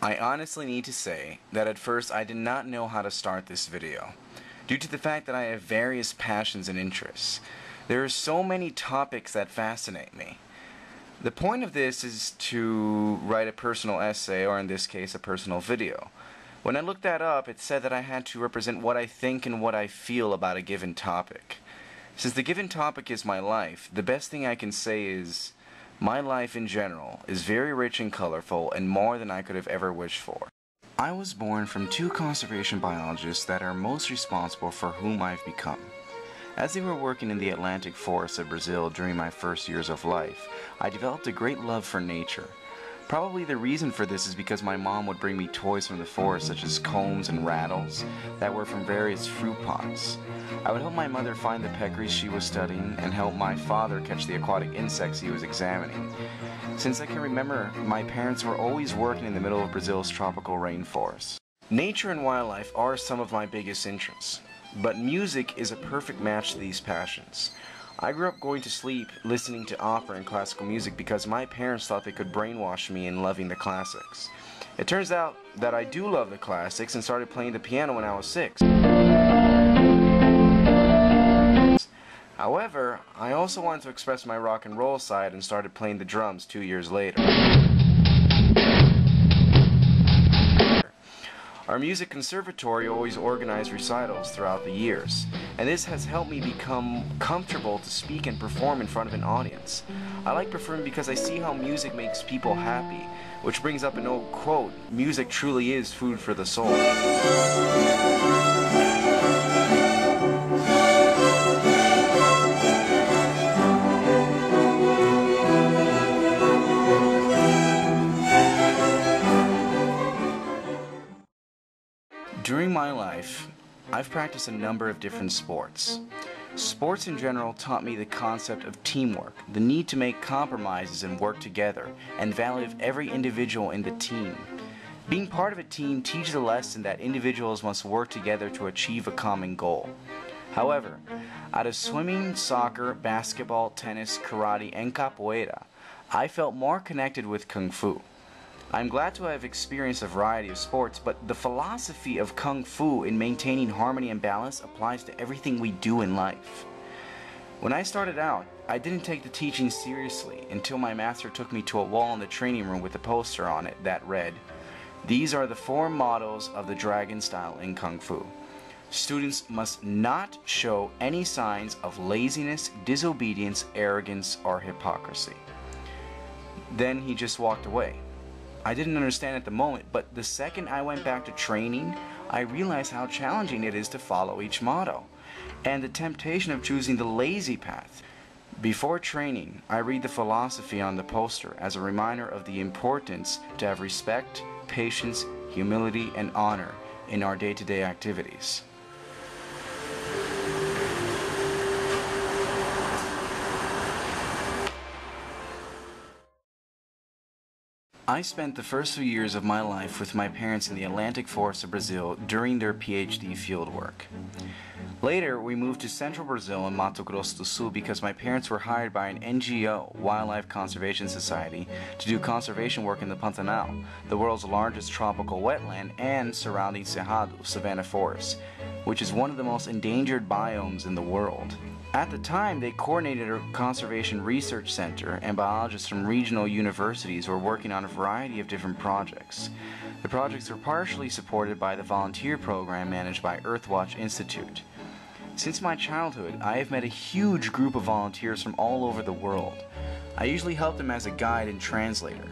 I honestly need to say that at first I did not know how to start this video, due to the fact that I have various passions and interests. There are so many topics that fascinate me. The point of this is to write a personal essay, or in this case a personal video. When I looked that up, it said that I had to represent what I think and what I feel about a given topic. Since the given topic is my life, the best thing I can say is my life in general is very rich and colorful and more than I could have ever wished for. I was born from two conservation biologists that are most responsible for whom I've become. As they were working in the Atlantic forests of Brazil during my first years of life, I developed a great love for nature. Probably the reason for this is because my mom would bring me toys from the forest such as combs and rattles that were from various fruit pots. I would help my mother find the peccaries she was studying and help my father catch the aquatic insects he was examining. Since I can remember, my parents were always working in the middle of Brazil's tropical rainforests. Nature and wildlife are some of my biggest interests, but music is a perfect match to these passions. I grew up going to sleep listening to opera and classical music because my parents thought they could brainwash me in loving the classics. It turns out that I do love the classics and started playing the piano when I was 6. However, I also wanted to express my rock and roll side and started playing the drums 2 years later. Our music conservatory always organized recitals throughout the years, and this has helped me become comfortable to speak and perform in front of an audience. I like performing because I see how music makes people happy, which brings up an old quote, "Music truly is food for the soul." During my life, I've practiced a number of different sports. Sports in general taught me the concept of teamwork, the need to make compromises and work together, and value of every individual in the team. Being part of a team teaches a lesson that individuals must work together to achieve a common goal. However, out of swimming, soccer, basketball, tennis, karate, and capoeira, I felt more connected with Kung Fu. I'm glad to have experienced a variety of sports, but the philosophy of Kung Fu in maintaining harmony and balance applies to everything we do in life. When I started out, I didn't take the teaching seriously until my master took me to a wall in the training room with a poster on it that read, "These are the 4 mottos of the dragon style in Kung Fu. Students must not show any signs of laziness, disobedience, arrogance, or hypocrisy." Then he just walked away. I didn't understand at the moment, but the second I went back to training, I realized how challenging it is to follow each motto, and the temptation of choosing the lazy path. Before training, I read the philosophy on the poster as a reminder of the importance to have respect, patience, humility, and honor in our day-to-day activities. I spent the first few years of my life with my parents in the Atlantic forests of Brazil during their PhD fieldwork. Later, we moved to central Brazil in Mato Grosso do Sul because my parents were hired by an NGO, Wildlife Conservation Society, to do conservation work in the Pantanal, the world's largest tropical wetland, and surrounding Cerrado, savanna forest, which is one of the most endangered biomes in the world. At the time, they coordinated a conservation research center, and biologists from regional universities were working on a variety of different projects. The projects were partially supported by the volunteer program managed by Earthwatch Institute. Since my childhood, I have met a huge group of volunteers from all over the world. I usually help them as a guide and translator.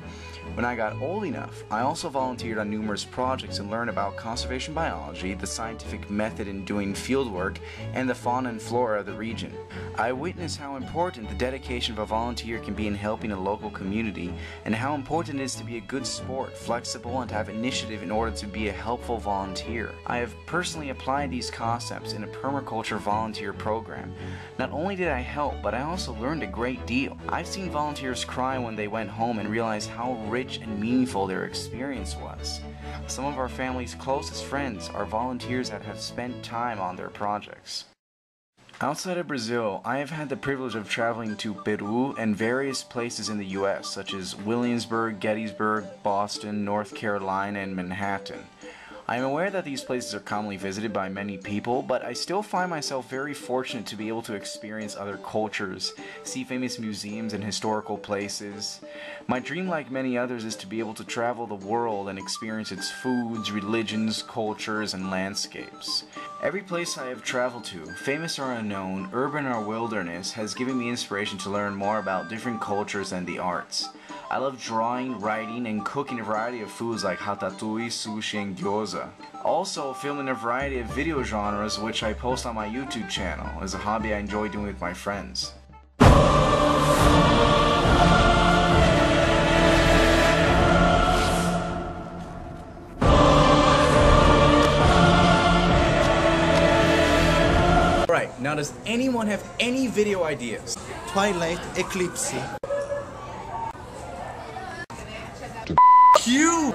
When I got old enough, I also volunteered on numerous projects and learned about conservation biology, the scientific method in doing fieldwork, and the fauna and flora of the region. I witnessed how important the dedication of a volunteer can be in helping a local community, and how important it is to be a good sport, flexible, and to have initiative in order to be a helpful volunteer. I have personally applied these concepts in a permaculture volunteer program. Not only did I help, but I also learned a great deal. I've seen volunteers cry when they went home and realized how rich and meaningful their experience was. Some of our family's closest friends are volunteers that have spent time on their projects. Outside of Brazil, I have had the privilege of traveling to Peru and various places in the US, such as Williamsburg, Gettysburg, Boston, North Carolina, and Manhattan. I am aware that these places are commonly visited by many people, but I still find myself very fortunate to be able to experience other cultures, see famous museums and historical places. My dream, like many others, is to be able to travel the world and experience its foods, religions, cultures, and landscapes. Every place I have traveled to, famous or unknown, urban or wilderness, has given me inspiration to learn more about different cultures and the arts. I love drawing, writing, and cooking a variety of foods like ratatouille, sushi, and gyoza. Also, filming a variety of video genres which I post on my YouTube channel is a hobby I enjoy doing with my friends. Alright, now does anyone have any video ideas? Twilight Eclipse. You!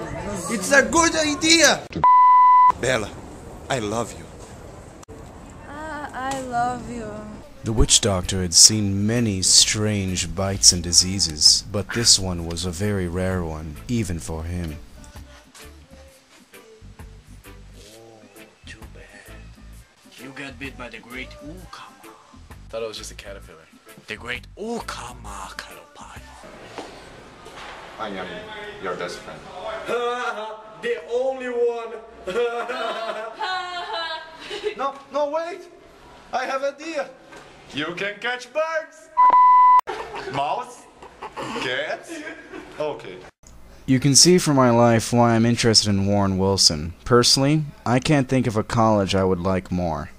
It's a good idea! Bella, I love you. I love you. The witch doctor had seen many strange bites and diseases, but this one was a very rare one, even for him. Too bad. You got bit by the great Ukama. Thought it was just a caterpillar. The great Ukama Kalopai. I am your best friend. The only one! No, wait! I have an idea! You can catch birds! Mouse? Cats? Okay. You can see from my life why I'm interested in Warren Wilson. Personally, I can't think of a college I would like more.